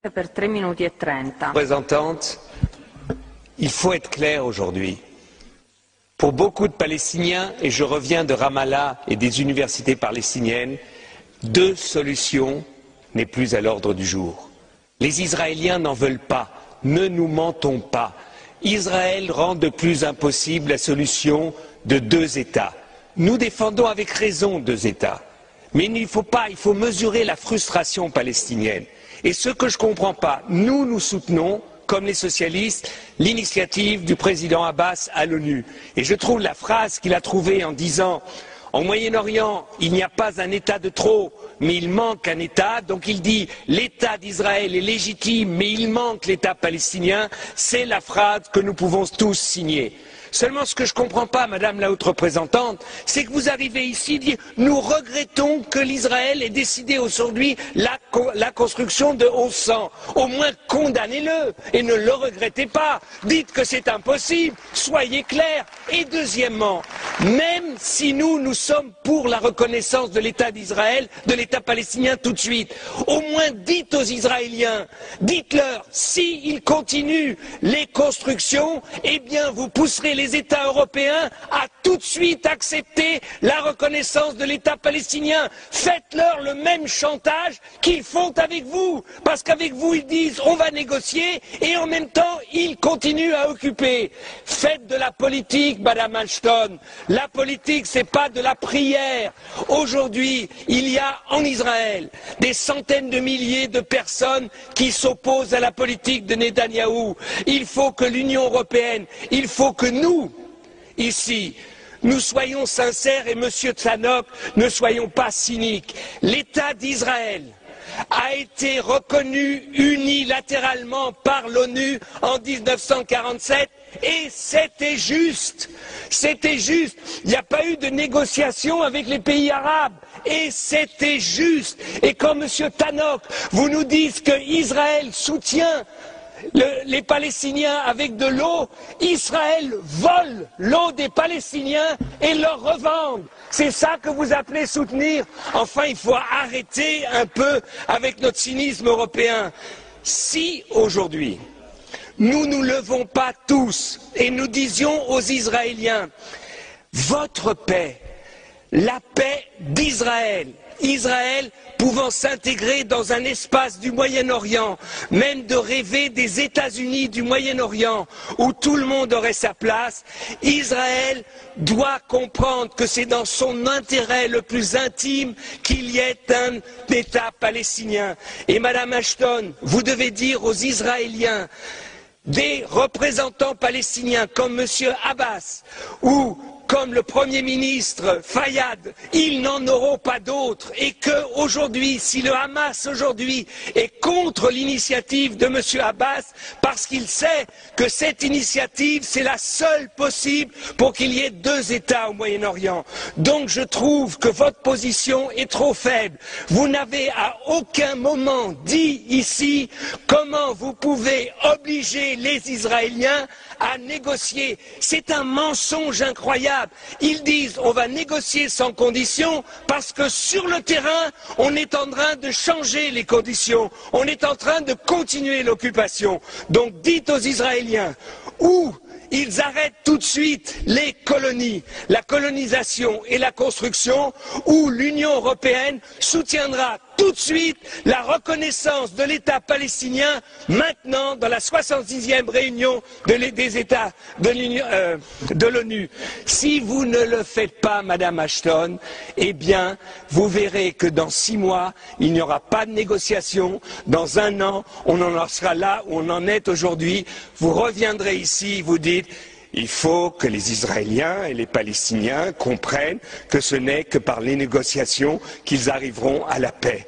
Per 3 minuti e 30. Représentante, il faut être clair aujourd'hui. Pour beaucoup de Palestiniens, et je reviens de Ramallah et des universités palestiniennes, deux solutions n'est plus à l'ordre du jour. Les Israéliens n'en veulent pas, ne nous mentons pas. Israël rend de plus impossible la solution de deux États. Nous défendons avec raison deux États. Mais il faut mesurer la frustration palestinienne. Et ce que je ne comprends pas, nous soutenons, comme les socialistes, l'initiative du président Abbas à l'ONU. Et je trouve la phrase qu'il a trouvée en disant « En Moyen-Orient, il n'y a pas un État de trop, mais il manque un État. » Donc il dit « L'État d'Israël est légitime, mais il manque l'État palestinien. » C'est la phrase que nous pouvons tous signer. Seulement, ce que je ne comprends pas, Madame la Haute Représentante, c'est que vous arrivez ici et dites « Nous regrettons que l'Israël ait décidé aujourd'hui la construction de 1100. » Au moins, condamnez-le et ne le regrettez pas. Dites que c'est impossible. Soyez clairs. Et deuxièmement, même si nous sommes pour la reconnaissance de l'État d'Israël, de l'État palestinien tout de suite, au moins dites aux Israéliens, dites-leur, s'ils continuent les constructions, eh bien vous pousserez les États européens à tout de suite accepter la reconnaissance de l'État palestinien. Faites-leur le même chantage qu'ils font avec vous. Parce qu'avec vous, ils disent on va négocier et en même temps, ils continuent à occuper. Faites de la politique, Madame Ashton. La politique, c'est pas de la prière. Aujourd'hui, il y a en Israël des centaines de milliers de personnes qui s'opposent à la politique de Netanyahou. Il faut que l'Union européenne, il faut que nous, ici, nous soyons sincères et Monsieur Tzanok, ne soyons pas cyniques. L'État d'Israël a été reconnu unilatéralement par l'ONU en 1947 et c'était juste. C'était juste. Il n'y a pas eu de négociation avec les pays arabes et c'était juste. Et quand Monsieur Tannock, vous nous dites que Israël soutient les Palestiniens avec de l'eau, Israël vole l'eau des Palestiniens et leur revend. C'est ça que vous appelez soutenir? Enfin, il faut arrêter un peu avec notre cynisme européen. Si aujourd'hui, nous nous levons pas tous et nous disions aux Israéliens, votre paix, la paix d'Israël, Israël pouvant s'intégrer dans un espace du Moyen-Orient, même de rêver des États-Unis du Moyen-Orient, où tout le monde aurait sa place, Israël doit comprendre que c'est dans son intérêt le plus intime qu'il y ait un État palestinien. Et Madame Ashton, vous devez dire aux Israéliens, des représentants palestiniens comme M. Abbas ou comme le Premier ministre Fayyad, ils n'en auront pas d'autres et que aujourd'hui, si le Hamas aujourd'hui est contre l'initiative de M. Abbas, parce qu'il sait que cette initiative, c'est la seule possible pour qu'il y ait deux États au Moyen-Orient. Donc je trouve que votre position est trop faible. Vous n'avez à aucun moment dit ici comment vous pouvez obliger les Israéliens à négocier. C'est un mensonge incroyable. Ils disent on va négocier sans conditions parce que sur le terrain, on est en train de changer les conditions. On est en train de continuer l'occupation. Donc dites aux Israéliens où ils arrêtent tout de suite les colonies, la colonisation et la construction, où l'Union européenne soutiendra tout de suite la reconnaissance de l'État palestinien maintenant dans la 66e réunion des États de l'ONU. Si vous ne le faites pas, Madame Ashton, eh bien, vous verrez que dans 6 mois, il n'y aura pas de négociation. Dans 1 an, on en sera là où on en est aujourd'hui. Vous reviendrez ici, vous dites il faut que les Israéliens et les Palestiniens comprennent que ce n'est que par les négociations qu'ils arriveront à la paix.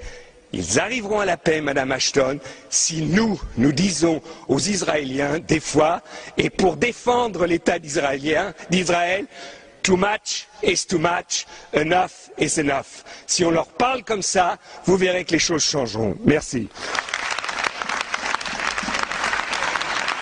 Ils arriveront à la paix, Madame Ashton, si nous disons aux Israéliens, des fois, et pour défendre l'État d'Israël, too much is too much, enough is enough. Si on leur parle comme ça, vous verrez que les choses changeront. Merci.